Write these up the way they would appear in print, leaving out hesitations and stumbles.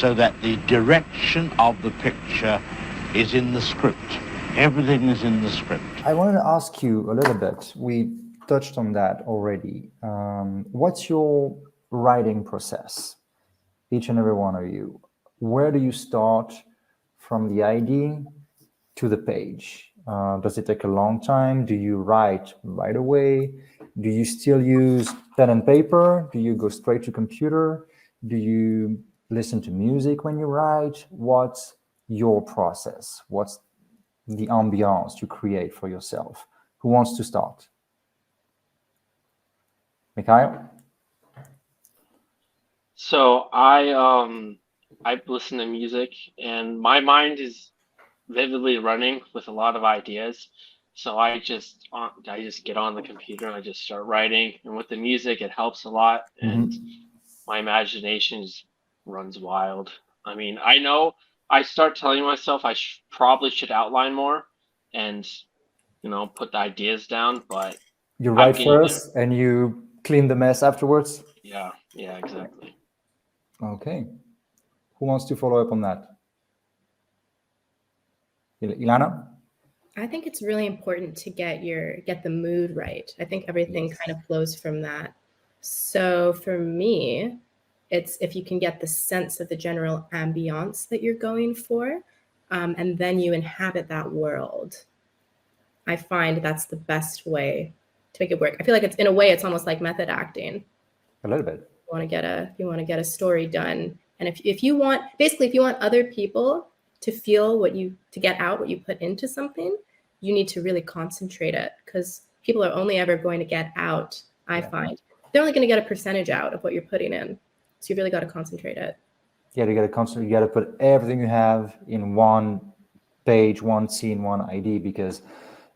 so that the direction of the picture is in the script. Everything is in the script. I wanted to ask you a little bit. We touched on that already. What's your writing process? Each and every one of you. Where do you start from the idea to the page? Does it take a long time? Do you write right away? Do you still use pen and paper? Do you go straight to computer? Do you listen to music when you write? What's your process? What's the ambiance you create for yourself? Who wants to start? Mikhail? So I listen to music, and my mind is vividly running with a lot of ideas. So I just get on the computer and I just start writing. And with the music, it helps a lot, and my imagination just runs wild. I mean, I know I start telling myself I probably should outline more, and put the ideas down, but you write first and you clean the mess afterwards. Yeah, exactly. Okay, who wants to follow up on that? Ilana? I think it's really important to get the mood right. I think everything kind of flows from that. So for me, it's if you can get the sense of the general ambiance that you're going for, and then you inhabit that world. I find that's the best way to make it work. I feel like it's, in a way, it's almost like method acting. A little bit. You want to get a story done, and if you want other people to feel to get out what you put into something, you need to really concentrate it, because people are only ever going to get out. I find they're only going to get a percentage out of what you're putting in, so you really got to concentrate it. Yeah, you got to concentrate. You got to put everything you have in one page, one scene, one ID, because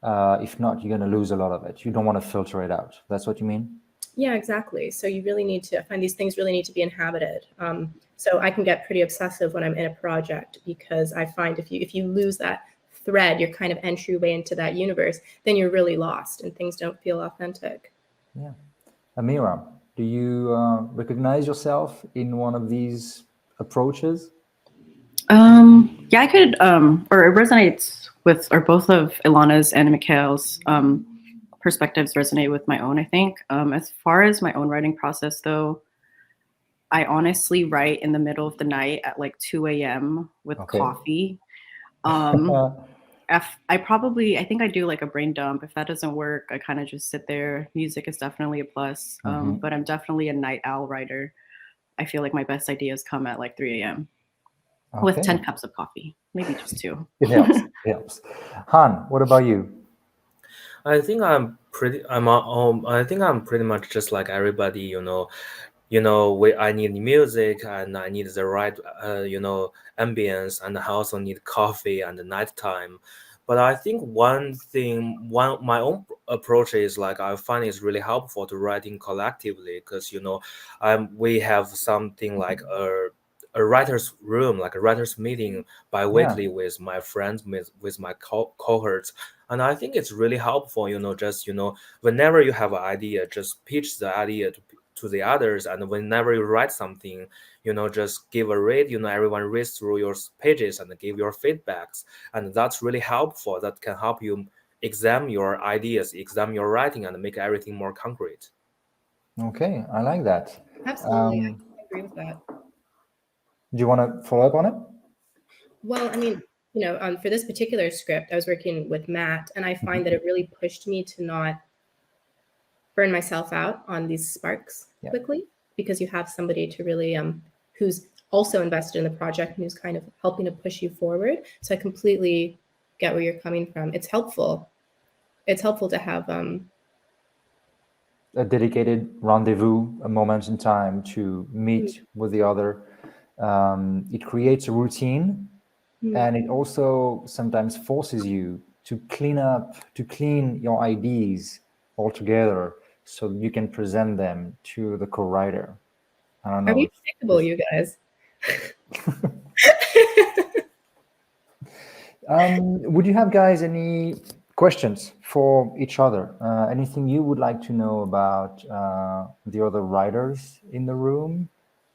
if not, you're going to lose a lot of it. You don't want to filter it out. That's what you mean? Yeah, exactly. So you really need to find these things really need to be inhabited. So I can get pretty obsessive when I'm in a project, because I find if you lose that thread, your kind of entryway into that universe, then you're really lost and things don't feel authentic. Yeah. Amira, do you recognize yourself in one of these approaches? Yeah, I could, or it resonates with, or both of Ilana's and Mikhail's perspectives resonate with my own, I think. As far as my own writing process, though, I honestly write in the middle of the night at like 2 a.m. with coffee. I think I do like a brain dump. If that doesn't work, I kind of just sit there. Music is definitely a plus, but I'm definitely a night owl writer. I feel like my best ideas come at like 3 a.m. with 10 cups of coffee, maybe just 2. It helps. It helps. Han, what about you? I think I'm pretty much just like everybody. I need music and I need the right ambience, and I also need coffee and nighttime. But I think my own approach is like I find it's really helpful to writing collectively, because we have something like a writer's room, like a writer's meeting bi-weekly with my friends, with my cohorts. And I think it's really helpful, just, whenever you have an idea, just pitch the idea to the others. And whenever you write something, just give a read, everyone reads through your pages and give your feedbacks. And that's really helpful. That can help you examine your ideas, examine your writing, and make everything more concrete. Okay, I like that. Absolutely, I agree with that. Do you want to follow up on it? Well, I mean, for this particular script, I was working with Matt, and I find that it really pushed me to not burn myself out on these sparks quickly, because you have somebody to really, who's also invested in the project and who's kind of helping to push you forward. So I completely get where you're coming from. It's helpful. It's helpful to have a dedicated rendezvous, a moment in time to meet with the other. It creates a routine, and it also sometimes forces you to clean your ideas altogether, so you can present them to the co-writer. I don't know. Are you predictable, you guys? Would you have, guys, any questions for each other? Anything you would like to know about the other writers in the room,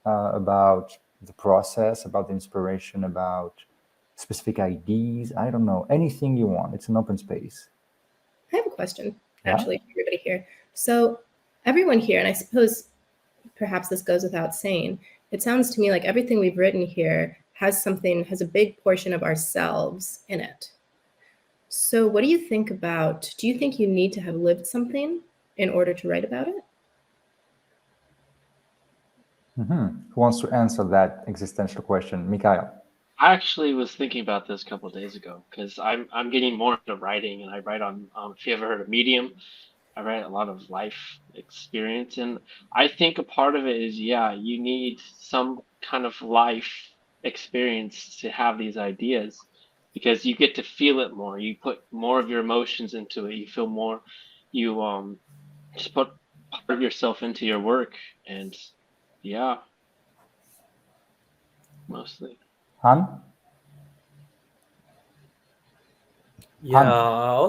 about the process, about the inspiration, about specific ideas? I don't know, anything you want. It's an open space. I have a question, Yeah? actually, for everybody here. So everyone here, and I suppose perhaps this goes without saying, it sounds to me like everything we've written here has a big portion of ourselves in it. So what do you think do you think you need to have lived something in order to write about it? Who wants to answer that existential question? Mikhail. I actually was thinking about this a couple of days ago because I'm getting more into writing, and I write on if you ever heard of Medium, I write a lot of life experience, and I think a part of it is you need some kind of life experience to have these ideas because you get to feel it more. You put more of your emotions into it. You feel more. You just put part of yourself into your work, and mostly. Han? Yeah,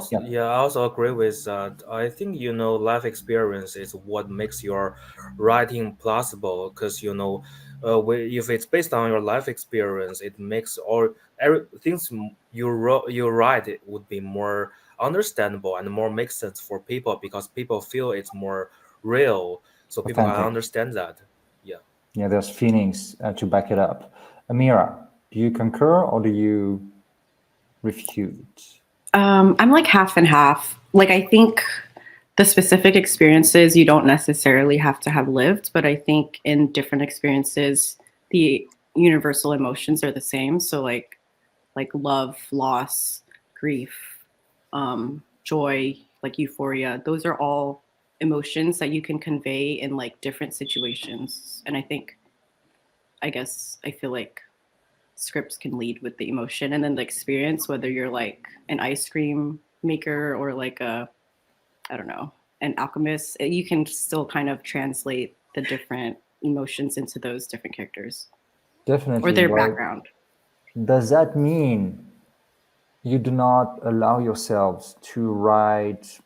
Yeah. I also agree with that. I think life experience is what makes your writing plausible. Because if it's based on your life experience, it makes all every things you write it would be more understandable and more make sense for people because people feel it's more real, so people can Authentic. understand that. Yeah. Yeah, there's feelings to back it up. Amira, do you concur or do you refute? I'm like half and half. Like, I think the specific experiences you don't necessarily have to have lived, but I think in different experiences, the universal emotions are the same. So like love, loss, grief, joy, like euphoria, those are all emotions that you can convey in like different situations. And I guess I feel like scripts can lead with the emotion and then the experience, whether you're like an ice cream maker or like I don't know, an alchemist, you can still kind of translate the different emotions into those different characters Definitely. or their but background. Does that mean you do not allow yourselves to write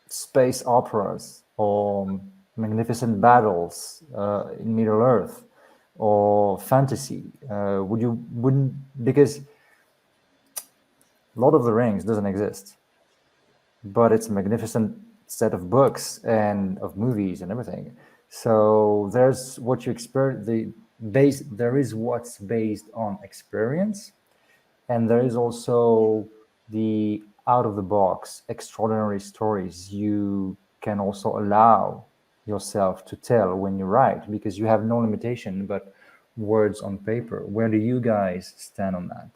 space operas or magnificent battles in Middle Earth or fantasy? Wouldn't, because Lord of the Rings doesn't exist, but it's a magnificent set of books and of movies and everything. So there's what you experience, there is what's based on experience, and there is also the out of the box extraordinary stories you can also allow yourself to tell when you write, because you have no limitation but words on paper. Where do you guys stand on that?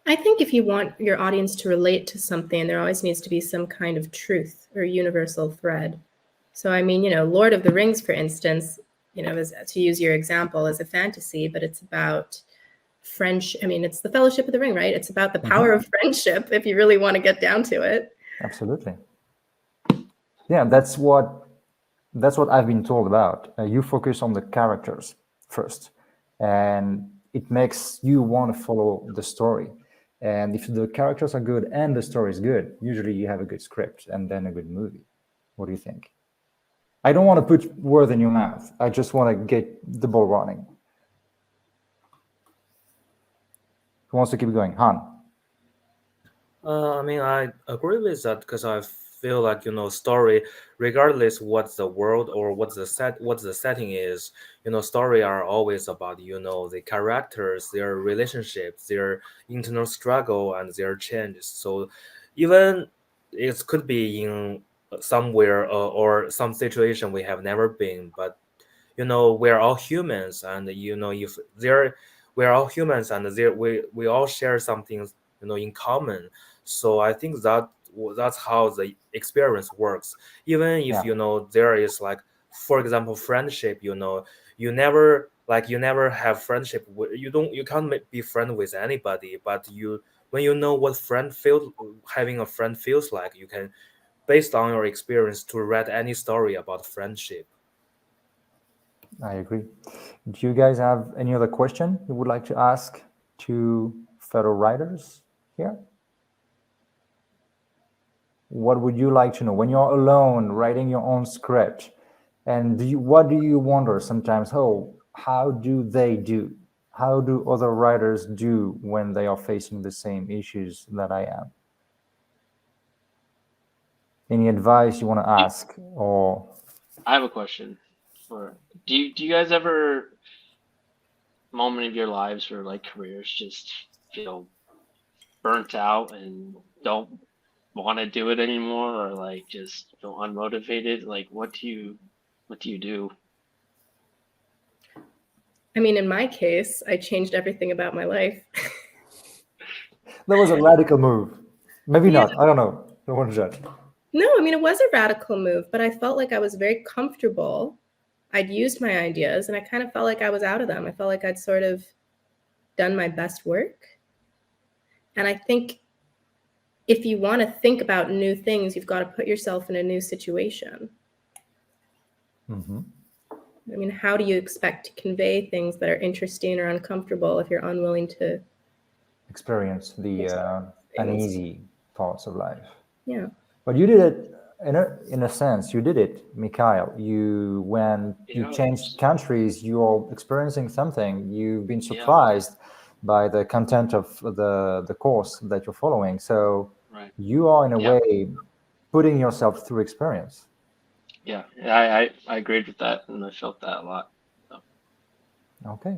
I think if you want your audience to relate to something, there always needs to be some kind of truth or universal thread. So, I mean, Lord of the Rings, for instance, to use your example, is a fantasy, but it's about French. I mean, it's the Fellowship of the Ring, right? It's about the power of friendship, if you really want to get down to it. Absolutely. Yeah, that's what I've been told about. You focus on the characters first, and it makes you want to follow the story. And if the characters are good and the story is good, usually you have a good script and then a good movie. What do you think? I don't want to put words in your mouth. I just want to get the ball running. Who wants to keep going? Han. I mean, I agree with that because I feel like story, regardless what the world or what the setting is, story are always about the characters, their relationships, their internal struggle, and their changes. So even it could be in somewhere or some situation we have never been, but we're all humans, and if there we're all humans, and there we all share something in common. So I think that's how the experience works. Even if there is, like, for example, friendship, you never have friendship with, you can't be friend with anybody, but when you know what having a friend feels like, you can, based on your experience, to write any story about friendship. I agree. Do you guys have any other question you would like to ask to fellow writers here? What would you like to know when you're alone writing your own script? And what do you wonder sometimes? Oh, how do they do? How do other writers do when they are facing the same issues that I am? Any advice you want to ask? Or I have a question for do you guys ever moment of your lives or like careers just feel burnt out and don't want to do it anymore or like just feel unmotivated? Like what do you do? I mean, in my case, I changed everything about my life. that was a radical move. Maybe Yeah. not. I don't know. Don't want to judge. No, I mean, it was a radical move, but I felt like I was very comfortable. I'd used my ideas and I kind of felt like I was out of them. I felt like I'd sort of done my best work. And I think if you want to think about new things, you've got to put yourself in a new situation. Mm-hmm. I mean, how do you expect to convey things that are interesting or uncomfortable if you're unwilling to Experience the uneasy parts of life. Yeah. But you did it in a sense. You did it, Mikhail. When you changed countries, you're experiencing something. You've been surprised by the content of the course that you're following. So you are in a way putting yourself through experience. Yeah, I agreed with that, and I felt that a lot. So. Okay,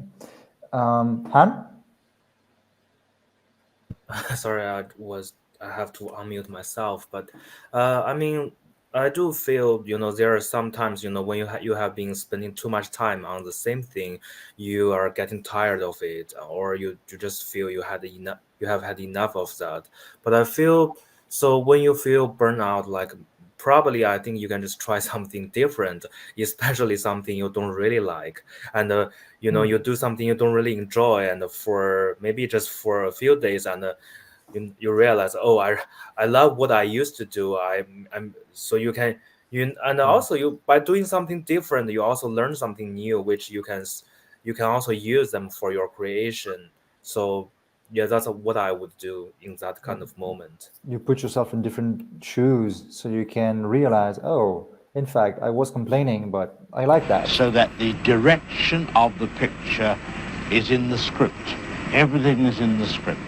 Han. Sorry, I have to unmute myself, but I mean, I do feel, there are sometimes, when you have been spending too much time on the same thing, you are getting tired of it, or you just feel you have had enough of that. But I feel so when you feel burnout, like probably I think you can just try something different, especially something you don't really like, and you do something you don't really enjoy, and for maybe just for a few days, and you realize, oh, I love what I used to do. I'm so you can and also you by doing something different, you also learn something new, which you can also use them for your creation. So yeah, that's what I would do in that kind of moment. You put yourself in different shoes so you can realize, oh, in fact, I was complaining, but I like that. So that the direction of the picture is in the script. Everything is in the script.